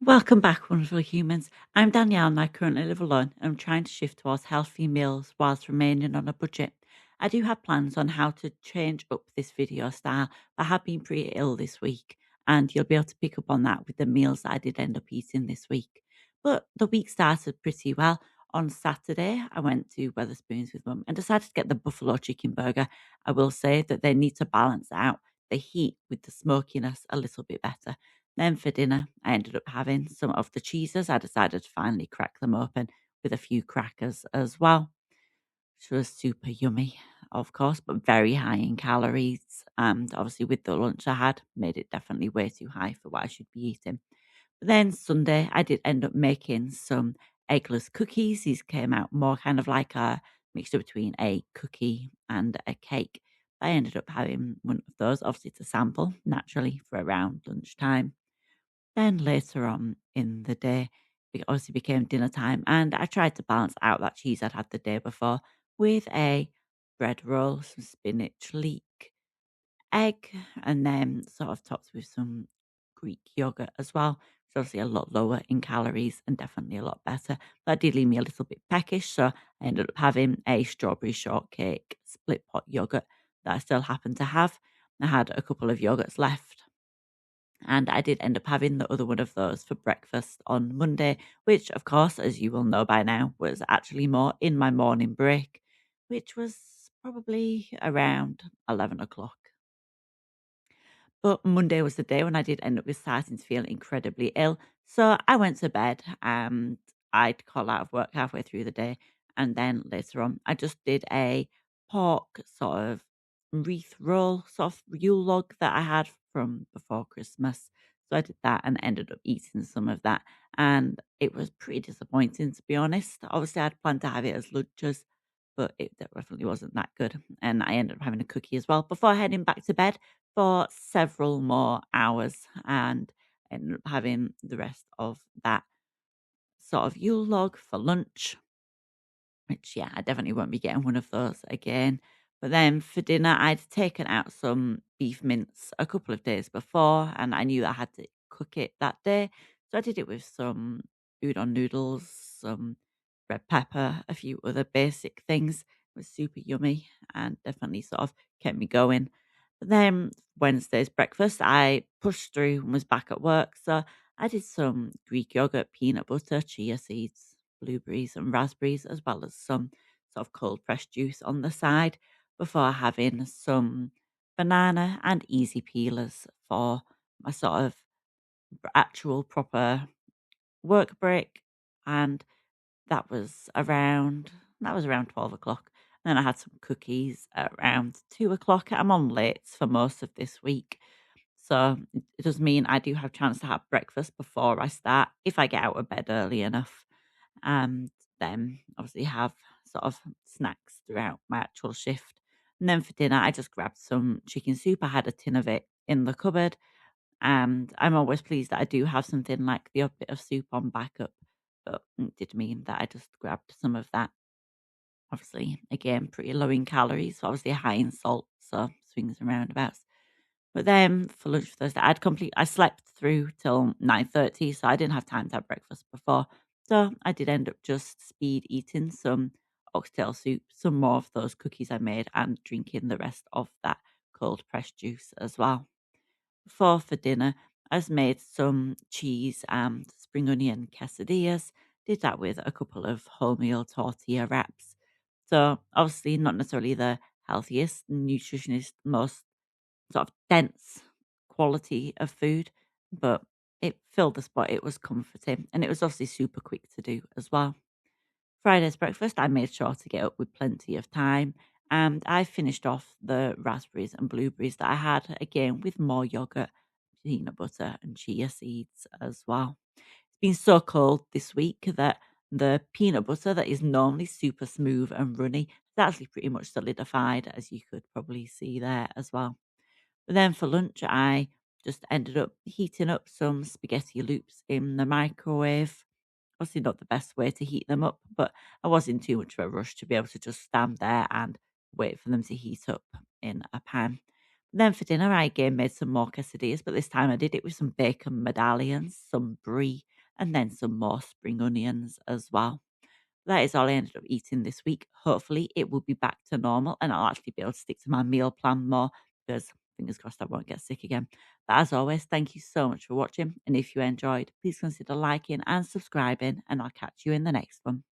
Welcome back, wonderful humans. I'm Danielle and I currently live alone. I'm trying to shift towards healthy meals whilst remaining on a budget. I do have plans on how to change up this video style, but I have been pretty ill this week, and you'll be able to pick up on that with the meals that I did end up eating this week. But the week started pretty well. On Saturday, I went to Weatherspoons with mum and decided to get the buffalo chicken burger. I will say that they need to balance out the heat with the smokiness a little bit better. Then for dinner, I ended up having some of the cheeses. I decided to finally crack them open with a few crackers as well, which was super yummy, of course, but very high in calories. And obviously, with the lunch I had, made it definitely way too high for what I should be eating. But then Sunday, I did end up making some eggless cookies. These came out more kind of like a mixture between a cookie and a cake. I ended up having one of those, obviously to sample, naturally, for around lunchtime. Then later on in the day, it obviously became dinner time, and I tried to balance out that cheese I'd had the day before with a bread roll, some spinach leek, egg, and then sort of topped with some Greek yogurt as well. It's obviously a lot lower in calories and definitely a lot better. That did leave me a little bit peckish, so I ended up having a strawberry shortcake split pot yogurt that I still happen to have. I had a couple of yogurts left, and I did end up having the other one of those for breakfast on Monday, which, of course, as you will know by now, was actually more in my morning break, which was probably around 11 o'clock. But Monday was the day when I did end up with starting to feel incredibly ill. So I went to bed and I'd call out of work halfway through the day. And then later on, I just did a pork sort of wreath roll, sort of Yule log that I had from before Christmas. So I did that and ended up eating some of that. And it was pretty disappointing, to be honest. Obviously, I'd planned to have it as lunches, but it definitely wasn't that good. And I ended up having a cookie as well before heading back to bed for several more hours and ended up having the rest of that sort of Yule log for lunch, which, yeah, I definitely won't be getting one of those again. But then for dinner, I'd taken out some beef mince a couple of days before, and I knew I had to cook it that day. So I did it with some udon noodles, some red pepper, a few other basic things. It was super yummy and definitely sort of kept me going. But then Wednesday's breakfast, I pushed through and was back at work. So I did some Greek yogurt, peanut butter, chia seeds, blueberries and raspberries, as well as some sort of cold pressed juice on the side before having some banana and easy peelers for my sort of actual proper work break. And that was around 12 o'clock. Then I had some cookies at around 2 o'clock. I'm on late for most of this week. So it does mean I do have a chance to have breakfast before I start if I get out of bed early enough. And then obviously have sort of snacks throughout my actual shift. And then for dinner, I just grabbed some chicken soup. I had a tin of it in the cupboard, and I'm always pleased that I do have something like the odd bit of soup on backup. But it did mean that I just grabbed some of that. Obviously, again, pretty low in calories, so obviously high in salt, so swings and roundabouts. But then for lunch Thursday, I slept through till 9:30, so I didn't have time to have breakfast before. So I did end up just speed eating some oxtail soup, some more of those cookies I made, and drinking the rest of that cold pressed juice as well. For dinner, I just made some cheese and spring onion quesadillas. Did that with a couple of wholemeal tortilla wraps. So obviously not necessarily the healthiest, nutritionist, most sort of dense quality of food, but it filled the spot. It was comforting and it was obviously super quick to do as well. Friday's breakfast, I made sure to get up with plenty of time, and I finished off the raspberries and blueberries that I had again with more yogurt, peanut butter, and chia seeds as well. It's been so cold this week that the peanut butter that is normally super smooth and runny has actually pretty much solidified, as you could probably see there as well. But then for lunch, I just ended up heating up some spaghetti loops in the microwave. Obviously, not the best way to heat them up, but I was in too much of a rush to be able to just stand there and wait for them to heat up in a pan. Then for dinner, I again made some more quesadillas, but this time I did it with some bacon medallions, some brie, and then some more spring onions as well. That is all I ended up eating this week. Hopefully, it will be back to normal and I'll actually be able to stick to my meal plan more because fingers crossed I won't get sick again. But as always, thank you so much for watching. And if you enjoyed, please consider liking and subscribing, and I'll catch you in the next one.